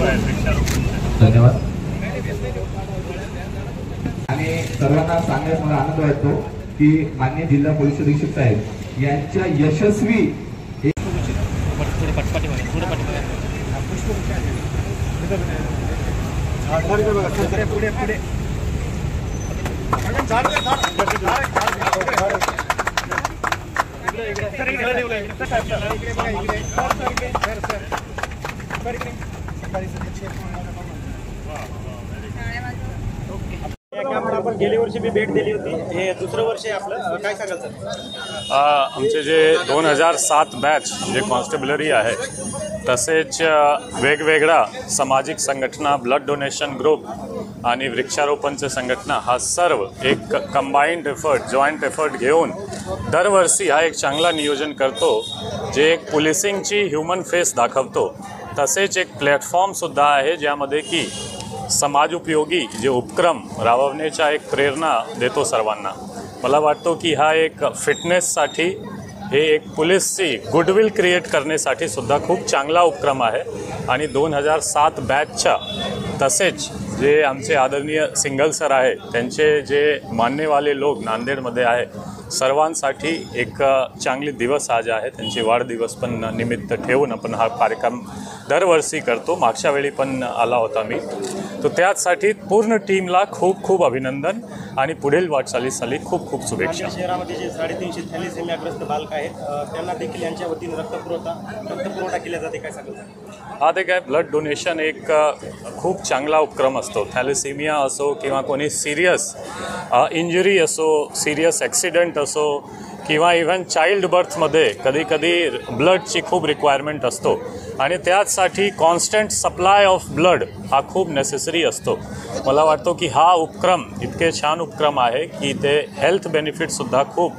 धन्यवाद। आणि सर्वांना सांगण्यास मला आनंद वाटतो की माननीय जिल्हा पोलीस अधीक्षक साहेब यांच्या यशस्वी आपण गेल्या वर्षी मी भेट दिली होती, हे दुसरं वर्ष आहे आपलं, काय सांगाल सर? आमचे जे 2007 बॅच जे कॉन्स्टेबलरी आहे तसेच वेगवेगळ्या सामाजिक संघटना, ब्लड डोनेशन ग्रुप आणि वृक्षारोपणचे संघटना हा सर्व एक कंबाइंड एफर्ट, जॉईंट एफर्ट घेऊन दरवर्षी हा एक चांगला नियोजन करतो, जे एक पोलिसिंगची ह्युमन फेस दाखवतो। तसेच एक प्लॅटफॉर्मसुद्धा आहे ज्यामध्ये की समाज उपयोगी जे उपक्रम राबवण्याच्या एक प्रेरणा देतो सर्वांना। मला वाटतो की हा एक फिटनेससाठी, हे एक पोलीसची गुडविल क्रिएट करण्यासाठी सुद्धा खूप चांगला उपक्रम आहे। आणि 2007 बॅचच्या तसेच जे आमचे आदरणीय सिंगल सर आहे, त्यांचे जे मान्यवाले लोक नांदेडमध्ये आहे, सर्वांसाठी एक चांगली दिवस आज आहे। त्यांची वाढदिवस पण निमित्त ठेवून आपण हा कार्यक्रम दरवर्षी करतो। मागच्या वेळी पण आला होता मी, तो त्यासाठी पूर्ण टीमला खूप खूप अभिनंदन आणि पुढील वाटचालीसाठी खूप खूप शुभेच्छा। शहरामध्ये जे 350 थॅलेसेमियाग्रस्त बालक आहेत त्यांना देखील यांच्या वतीने रक्तपुरवठा केला जाते, काय सांगाल? हा ते काय ब्लड डोनेशन एक खूप चांगला उपक्रम असतो। थॅलेसेमिया असो किंवा कोणी सिरियस इंजुरी असो, सिरियस ॲक्सिडेंट असो किंवा इव्हन चाइल्ड बर्थमध्ये कधी कधी ब्लडची खूप रिक्वायरमेंट असतो आणि त्यासाठी कॉन्स्टंट सप्लाय ऑफ ब्लड हा खूप नेसेसरी असतो। मला वाटतो की हा उपक्रम इतके छान उपक्रम आहे की ते हेल्थ बेनिफिटसुद्धा खूप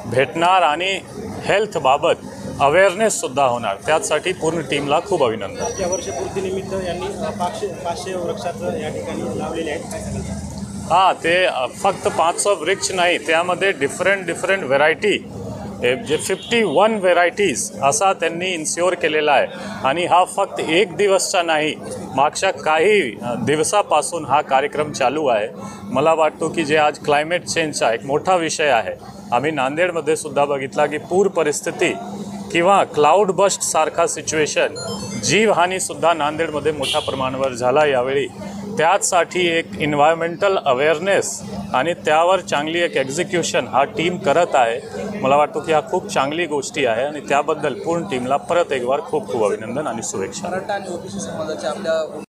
भेटणार आणि हेल्थबाबत अवेअरनेससुद्धा होणार। त्यासाठी पूर्ण टीमला खूप अभिनंदन। या वर्षपूर्तीनिमित्त यांनी 500 वृक्षाचं या ठिकाणी लावलेले आहेत, काय सांगाल? हां, ते फक्त 500 वृक्ष नाही, त्यामध्ये डिफरंट व्हेरायटी जे 51 व्हेरायटीज असा त्यांनी इन्श्योर केलेला आहे। आणि हा फक्त एक दिवसचा नाही, मागच्या काही दिवसापासून हा कार्यक्रम चालू आहे। मला वाटतो की जे आज क्लायमेट चेंजचा एक मोठा विषय आहे, आम्ही नांदेडमध्ये सुद्धा बघितला की पूर परिस्थिती किंवा क्लाउड बस्ट सारखा सिच्युएशन, जीवहानीसुद्धा नांदेडमध्ये मोठ्या प्रमाणावर झाला यावेळी। त्यासाठी एक एन्व्हायरमेंटल अवेअरनेस आणि त्यावर चांगली एक एक्झिक्युशन हा टीम करत आहे। मला वाटतो की हा खूप चांगली गोष्टी आहे आणि त्याबद्दल पूर्ण टीमला परत एक बार खूप खूप अभिनंदन आणि शुभेच्छा। मराठा आणि ओबीसी समाजाच्या आपल्या